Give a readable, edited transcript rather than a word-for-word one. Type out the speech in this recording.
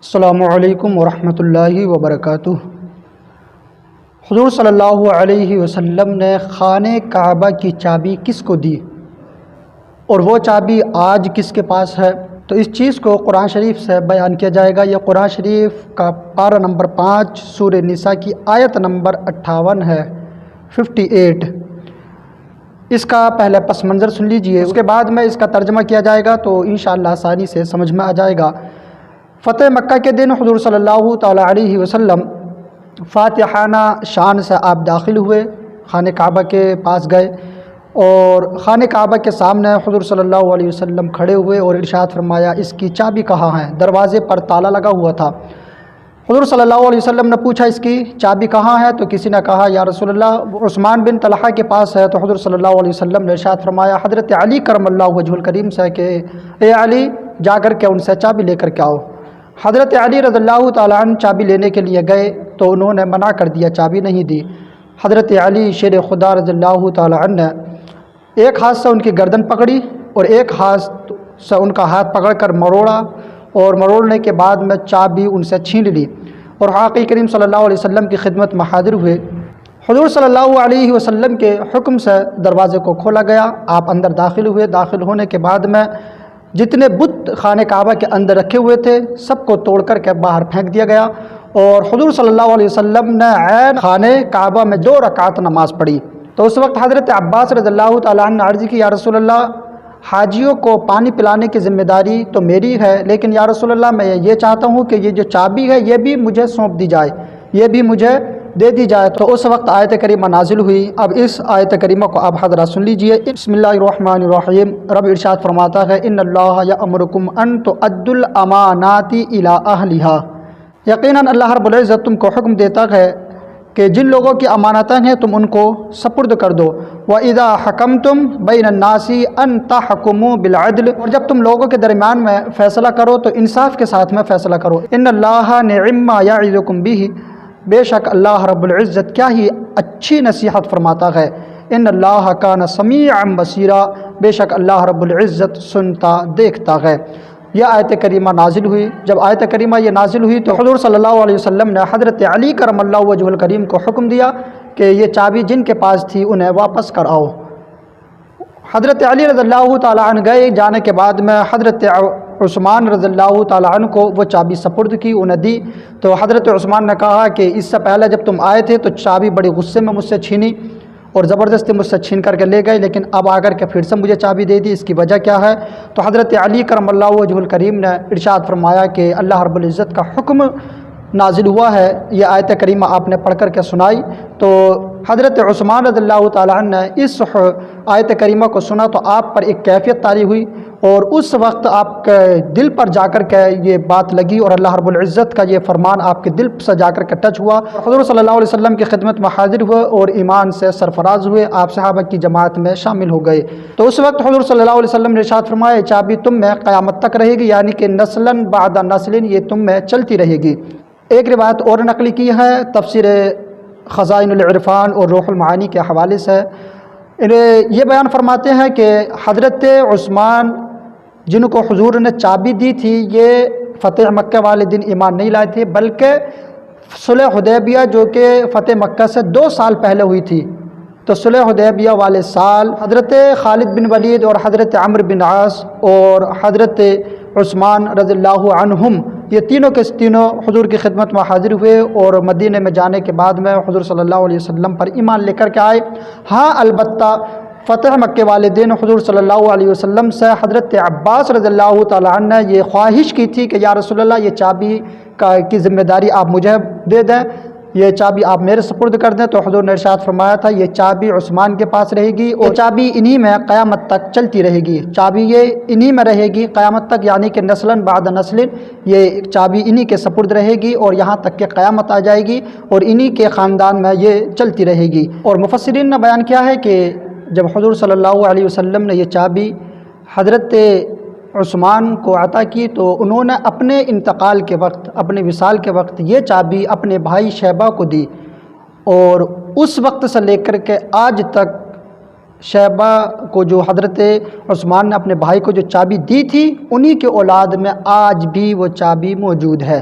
السلام علیکم ورحمۃ اللہ وبرکاتہ۔ حضور صلی اللہ علیہ وسلم نے خانہ کعبہ کی چابی کس کو دی اور وہ چابی آج کس کے پاس ہے؟ تو اس چیز کو قرآن شریف سے بیان کیا جائے گا۔ یہ قرآن شریف کا پارہ نمبر 5 سورہ نساء کی آیت نمبر 58 ہے، 58۔ اس کا پہلے پس منظر سن لیجئے، اس کے بعد میں اس کا ترجمہ کیا جائے گا تو انشاءاللہ آسانی سے سمجھ میں آ جائے گا۔ فتح مکہ کے دن حضور صلی اللہ تعالیٰ علیہ وسلم فاتحانہ شان سے آپ داخل ہوئے، خانہ کعبہ کے پاس گئے اور خانہ کعبہ کے سامنے حضور صلی اللہ علیہ وسلم کھڑے ہوئے اور ارشاد فرمایا اس کی چابی کہاں ہے؟ دروازے پر تالا لگا ہوا تھا۔ حضور صلی اللہ علیہ وسلم نے پوچھا اس کی چابی کہاں ہے؟ تو کسی نے کہا یا رسول اللہ عثمان بن طلحہ کے پاس ہے۔ تو حضور صلی اللہ علیہ وسلم نے ارشاد فرمایا حضرت علی کرم اللہ وجہ الکریم سے کہ اے علی جا کر کے ان سے چابی لے کر کے آؤ۔ حضرت علی رضی اللہ تعالیٰ عنہ چابی لینے کے لیے گئے تو انہوں نے منع کر دیا، چابی نہیں دی۔ حضرت علی شیر خدا رضی اللہ تعالیٰ عنہ نے ایک ہاتھ سے ان کی گردن پکڑی اور ایک ہاتھ سے ان کا ہاتھ پکڑ کر مروڑا اور مروڑنے کے بعد میں چابی ان سے چھین لی اور آقا کریم صلی اللہ علیہ وسلم کی خدمت میں حاضر ہوئے۔ حضور صلی اللہ علیہ وسلم کے حکم سے دروازے کو کھولا گیا، آپ اندر داخل ہوئے۔ داخل ہونے کے بعد میں جتنے بت خانہ کعبہ کے اندر رکھے ہوئے تھے سب کو توڑ کر کے باہر پھینک دیا گیا اور حضور صلی اللہ علیہ وسلم نے عین خانہ کعبہ میں 2 رکعت نماز پڑھی۔ تو اس وقت حضرت عباس رضی اللہ تعالیٰ عنہ نے عرض کی یا رسول اللہ حاجیوں کو پانی پلانے کی ذمہ داری تو میری ہے، لیکن یا رسول اللہ میں یہ چاہتا ہوں کہ یہ جو چابی ہے یہ بھی مجھے سونپ دی جائے، یہ بھی مجھے دے دی جائے۔ تو اس وقت آیت کریمہ نازل ہوئی۔ اب اس آیت کریمہ کو آپ حضرات سن لیجئے۔ بسم اللہ الرحمن الرحیم۔ رب ارشاد فرماتا ہے ان اللہ یأمرکم ان تؤدوا الامانات الی اہلھا، یقیناً اللہ رب العزت تم کو حکم دیتا ہے کہ جن لوگوں کی امانتیں ہیں تم ان کو سپرد کر دو۔ وَإِذَا حَكَمْتُمْ بَيْنَ النَّاسِ أَن تَحْكُمُوا بِالْعَدْلِ، اور جب تم لوگوں کے درمیان میں فیصلہ کرو تو انصاف کے ساتھ میں فیصلہ کرو۔ ان اللہ نعم ما یعظکم بہ، بے شک اللہ رب العزت کیا ہی اچھی نصیحت فرماتا ہے۔ ان اللہ کان سمیعا بصیرا، بے شک اللہ رب العزت سنتا دیکھتا ہے۔ یہ آیت کریمہ نازل ہوئی۔ جب آیت کریمہ یہ نازل ہوئی تو حضور صلی اللہ علیہ وسلم نے حضرت علی کرم اللہ وجہ الکریم کو حکم دیا کہ یہ چابی جن کے پاس تھی انہیں واپس کر آؤ۔ حضرت علی رضی اللہ تعالیٰ عنہ گئے، جانے کے بعد میں حضرت عثمان رضی اللہ تعالیٰ عنہ کو وہ چابی سپرد کی، انہیں دی۔ تو حضرت عثمان نے کہا کہ اس سے پہلے جب تم آئے تھے تو چابی بڑی غصے میں مجھ سے چھینی اور زبردستی مجھ سے چھین کر کے لے گئے، لیکن اب آ کر کے پھر سے مجھے چابی دے دی، اس کی وجہ کیا ہے؟ تو حضرت علی کرم اللہ وجہ الکریم نے ارشاد فرمایا کہ اللہ رب العزت کا حکم نازل ہوا ہے۔ یہ آیت کریمہ آپ نے پڑھ کر کے سنائی تو حضرت عثمان رضی اللہ تعالیٰ عنہ نے اس آیت کریمہ کو سنا تو آپ پر ایک کیفیت طاری ہوئی اور اس وقت آپ کے دل پر جا کر کے یہ بات لگی اور اللہ رب العزت کا یہ فرمان آپ کے دل سے جا کر کے ٹچ ہوا۔ حضور صلی اللہ علیہ وسلم کی خدمت میں حاضر ہوئے اور ایمان سے سرفراز ہوئے، آپ صحابہ کی جماعت میں شامل ہو گئے۔ تو اس وقت حضور صلی اللہ علیہ وسلم نے ارشاد فرمایا چابی تم میں قیامت تک رہے گی، یعنی کہ نسلاً بعد نسل یہ تم میں چلتی رہے گی۔ ایک روایت اور نقل کی ہے تفسیر خزائن العرفان اور روح المعانی کے حوالے سے، یہ بیان فرماتے ہیں کہ حضرت عثمان جن کو حضور نے چابی دی تھی یہ فتح مکہ والے دن ایمان نہیں لائے تھے، بلکہ صلح حدیبیہ جو کہ فتح مکہ سے 2 سال پہلے ہوئی تھی۔ تو صلح حدیبیہ والے سال حضرت خالد بن ولید اور حضرت عمرو بن عاص اور حضرت عثمان رضی اللہ عنہم یہ تینوں کے تینوں حضور کی خدمت میں حاضر ہوئے اور مدینہ میں جانے کے بعد میں حضور صلی اللہ علیہ وسلم پر ایمان لے کر کے آئے۔ ہاں البتہ فتح مکہ والے دن حضور صلی اللہ علیہ وسلم سے حضرت عباس رضی اللہ تعالیٰ عنہ نے یہ خواہش کی تھی کہ یا رسول اللہ یہ چابی کی ذمہ داری آپ مجھے دے دیں، یہ چابی آپ میرے سپرد کر دیں۔ تو حضور نے ارشاد فرمایا تھا یہ چابی عثمان کے پاس رہے گی اور چابی انہی میں قیامت تک چلتی رہے گی، چابی یہ انہی میں رہے گی قیامت تک، یعنی کہ نسلاً بعد نسل یہ چابی انہی کے سپرد رہے گی اور یہاں تک کہ قیامت آ جائے گی اور انہی کے خاندان میں یہ چلتی رہے گی۔ اور مفسرین نے بیان کیا ہے کہ جب حضور صلی اللہ علیہ وسلم نے یہ چابی حضرت عثمان کو عطا کی تو انہوں نے اپنے انتقال کے وقت، اپنے وصال کے وقت یہ چابی اپنے بھائی شیبہ کو دی اور اس وقت سے لے کر کے آج تک شیبہ کو جو حضرت عثمان نے اپنے بھائی کو جو چابی دی تھی، انہی کے اولاد میں آج بھی وہ چابی موجود ہے۔